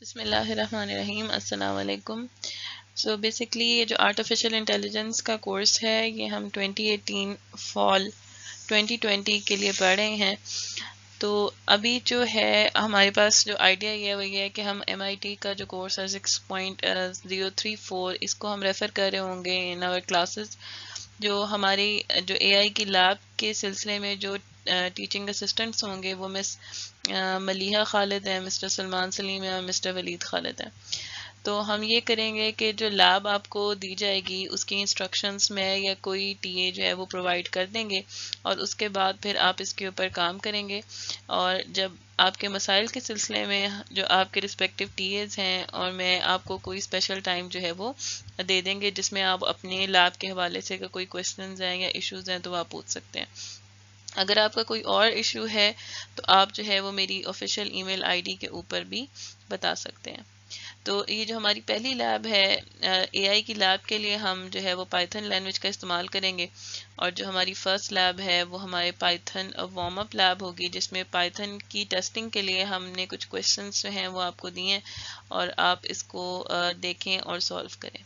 بسم اللہ الرحمن الرحیم، السلام علیکم۔ سو بیسکلی یہ جو آرٹیفیشیل انٹیلیجنس کا کورس ہے یہ ہم 2018 فال 2020 کے لیے پڑھ رہے ہیں۔ تو ابھی جو ہے ہمارے پاس جو آئیڈیا یہ ہے کہ ہم MIT کا جو کورس ہے 6.034 اس کو ہم ریفر کر رہے ہوں گے ان آور کلاسز۔ جو ہماری جو AI کی لیب کے سلسلے میں جو ٹیچنگ اسسٹنٹس ہوں گے وہ مس ملیحہ خالد ہیں، مسٹر سلمان سلیم ہیں اور مسٹر ولید خالد ہیں۔ تو ہم یہ کریں گے کہ جو لیب آپ کو دی جائے گی اس کی انسٹرکشنز میں یا کوئی TA جو ہے وہ پرووائڈ کر دیں گے، اور اس کے بعد پھر آپ اس کے اوپر کام کریں گے۔ اور جب آپ کے مسائل کے سلسلے میں جو آپ کے رسپیکٹیو TAs ہیں اور میں آپ کو کوئی اسپیشل ٹائم جو ہے وہ دے دیں گے جس میں آپ اپنے لیب کے حوالے سے اگر کوئی کویشچنز ہیں یا ایشوز ہیں تو وہ آپ پوچھ سکتے ہیں۔ اگر آپ کا کوئی اور ایشو ہے تو آپ جو ہے وہ میری آفیشیل ای میل ID کے اوپر بھی بتا سکتے ہیں۔ تو یہ جو ہماری پہلی لیب ہے AI کی لیب کے لیے ہم جو ہے وہ پائتھن لینگویج کا استعمال کریں گے، اور جو ہماری فرسٹ لیب ہے وہ ہمارے پائتھن وارم اپ لیب ہوگی جس میں پائتھن کی ٹیسٹنگ کے لیے ہم نے کچھ کویشچنس جو ہیں وہ آپ کو دیے ہیں اور آپ اس کو دیکھیں اور سولو کریں۔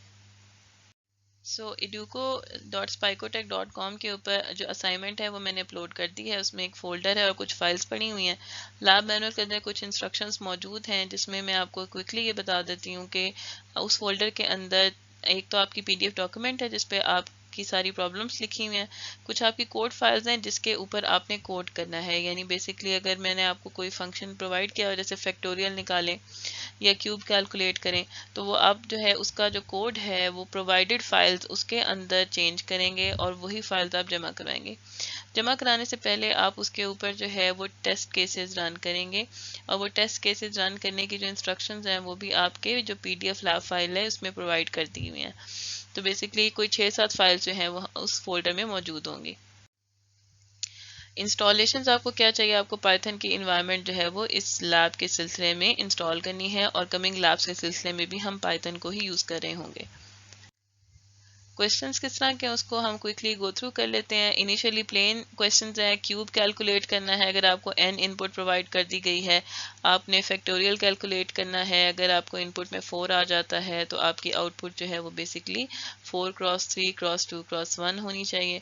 سو educo.spicotech.com کے اوپر جو اسائنمنٹ ہے وہ میں نے اپلوڈ کر دی ہے، اس میں ایک فولڈر ہے اور کچھ فائلز پڑی ہوئی ہیں۔ لیب مینول کے اندر کچھ انسٹرکشنز موجود ہیں جس میں آپ کو کوئکلی یہ بتا دیتی ہوں کہ اس فولڈر کے اندر ایک تو آپ کی PDF ڈاکومنٹ ہے جس پہ آپ کی ساری پرابلمس لکھی ہوئی ہیں، کچھ آپ کی کوڈ فائلز ہیں جس کے اوپر آپ نے کوڈ کرنا ہے، یعنی بیسکلی اگر میں نے آپ کو کوئی فنکشن پرووائڈ کیا جیسے فیکٹوریل نکالیں یا کیوب کیلکولیٹ کریں تو وہ آپ جو ہے اس کا جو کوڈ ہے وہ پرووائڈڈ فائلز اس کے اندر چینج کریں گے اور وہی فائلز آپ جمع کروائیں گے۔ جمع کرانے سے پہلے آپ اس کے اوپر جو ہے وہ ٹیسٹ کیسز رن کریں گے، اور وہ ٹیسٹ کیسز رن کرنے کی جو انسٹرکشنز ہیں وہ بھی آپ کے جو PDF لیب فائل ہے اس میں پرووائڈ کر دی ہوئی ہیں۔ تو بیسکلی کوئی 6-7 فائلز جو ہیں وہ اس فولڈر میں موجود ہوں گی۔ انسٹالیشنز آپ کو کیا چاہیے، آپ کو پائتھن کی انوائرمنٹ جو ہے وہ اس لیب کے سلسلے میں انسٹال کرنی ہے، اور کمنگ لیبس کے سلسلے میں بھی ہم پائتھن کو ہی یوز کر رہے ہوں گے۔ کویشچنس کس طرح کے ہیں اس کو ہم کوئکلی گو تھرو کر لیتے ہیں۔ انیشیلی پلین کویشچنز ہیں، کیوب کیلکولیٹ کرنا ہے اگر آپ کو n ان پٹ پرووائڈ کر دی گئی ہے، آپ نے فیکٹوریل کیلکولیٹ کرنا ہے، اگر آپ کو ان پٹ میں 4 آ جاتا ہے تو آپ کی آؤٹ پٹ جو ہے وہ بیسکلی 4x3x2x1 ہونی چاہیے۔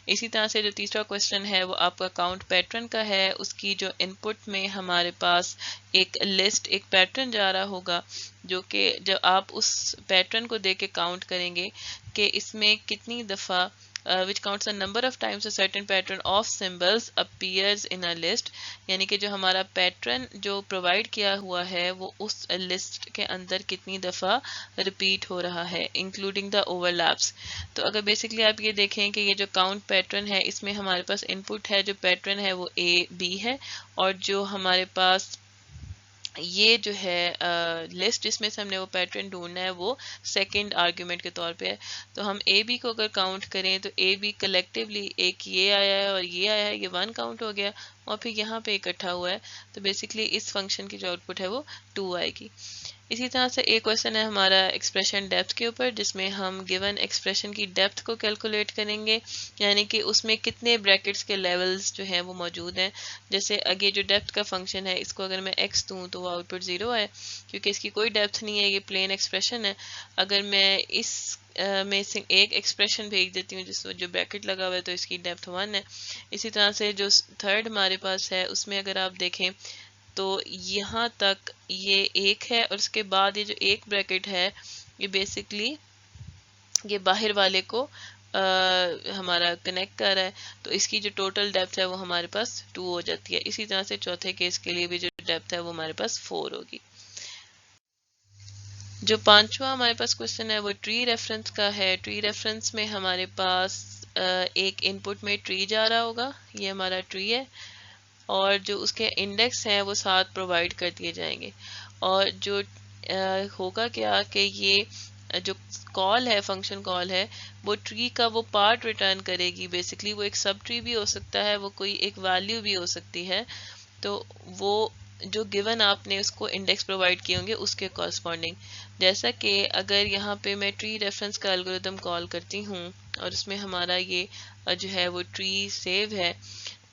اسی طرح سے جو تیسرا کویشچن ہے وہ آپ کا کاؤنٹ پیٹرن کا ہے، اس کی جو ان پٹ میں ہمارے پاس ایک لسٹ ایک پیٹرن جا رہا ہوگا جو کہ جب آپ اس پیٹرن کو دیکھ کے کاؤنٹ کریں گے کہ اس میں کتنی دفعہ which counts the number of times a certain pattern of symbols appears in a list، یعنی کہ جو ہمارا پیٹرن جو پرووائڈ کیا ہوا ہے وہ اس لسٹ کے اندر کتنی دفعہ ریپیٹ ہو رہا ہے انکلوڈنگ دا اوور لیپس۔ تو اگر بیسکلی آپ یہ دیکھیں کہ یہ جو کاؤنٹ پیٹرن ہے اس میں ہمارے پاس ان پٹ ہے، جو پیٹرن ہے وہ AB ہے، اور جو ہمارے پاس یہ جو ہے لسٹ جس میں سے ہم نے وہ پیٹرن ڈھونڈنا ہے وہ سیکنڈ آرگیومنٹ کے طور پہ ہے۔ تو ہم AB کو اگر کاؤنٹ کریں تو AB کلیکٹیولی ایک یہ آیا ہے اور یہ آیا ہے، یہ 1 کاؤنٹ ہو گیا، اور پھر یہاں پہ اکٹھا ہوا ہے، تو بیسکلی اس فنکشن کی جو آؤٹ پٹ ہے وہ 2 آئے گی۔ اسی طرح سے ایک کویشچن ہے ہمارا ایکسپریشن ڈیپتھ کے اوپر جس میں ہم گیون ایکسپریشن کی ڈیپتھ کو کیلکولیٹ کریں گے، یعنی کہ اس میں کتنے بریکٹس کے لیولز جو ہیں وہ موجود ہیں۔ جیسے اگے جو ڈیپتھ کا فنکشن ہے اس کو اگر میں x دوں تو وہ آؤٹ پٹ 0 ہے کیونکہ اس کی کوئی ڈیپتھ نہیں ہے، یہ پلین ایکسپریشن ہے۔ اگر میں اس میں سے ایک ایکسپریشن بھیج دیتی ہوں جس جو بریکٹ لگا ہوا ہے تو اس کی ڈیپتھ 1 ہے۔ اسی طرح سے جو تھرڈ ہمارے پاس ہے اس میں اگر آپ دیکھیں تو یہاں تک یہ 1 ہے، اور اس کے بعد یہ جو ایک بریکٹ ہے یہ بیسکلی یہ باہر والے کو ہمارا کنیکٹ کر رہا ہے، تو اس کی جو ٹوٹل ڈیپتھ ہے وہ ہمارے پاس 2 ہو جاتی ہے۔ اسی طرح سے چوتھے کیس کے لیے بھی جو ڈیپتھ ہے وہ ہمارے پاس 4 ہوگی۔ جو پانچواں ہمارے پاس کویشچن ہے وہ ٹری ریفرنس کا ہے۔ ٹری ریفرنس میں ہمارے پاس ایک ان پٹ میں ٹری جا رہا ہوگا، یہ ہمارا ٹری ہے، اور جو اس کے انڈیکس ہیں وہ 7 پرووائڈ کر دیے جائیں گے، اور جو ہوگا کیا کہ یہ جو کال ہے فنکشن کال ہے وہ ٹری کا وہ پارٹ ریٹرن کرے گی، بیسکلی وہ ایک سب ٹری بھی ہو سکتا ہے، وہ کوئی ایک ویلیو بھی ہو سکتی ہے، تو وہ جو گیون آپ نے اس کو انڈیکس پرووائڈ کیے ہوں گے اس کے کورسپونڈنگ، جیسا کہ اگر یہاں پہ میں ٹری ریفرنس کا الگوریتم کال کرتی ہوں اور اس میں ہمارا یہ جو ہے وہ ٹری سیو ہے،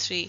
3,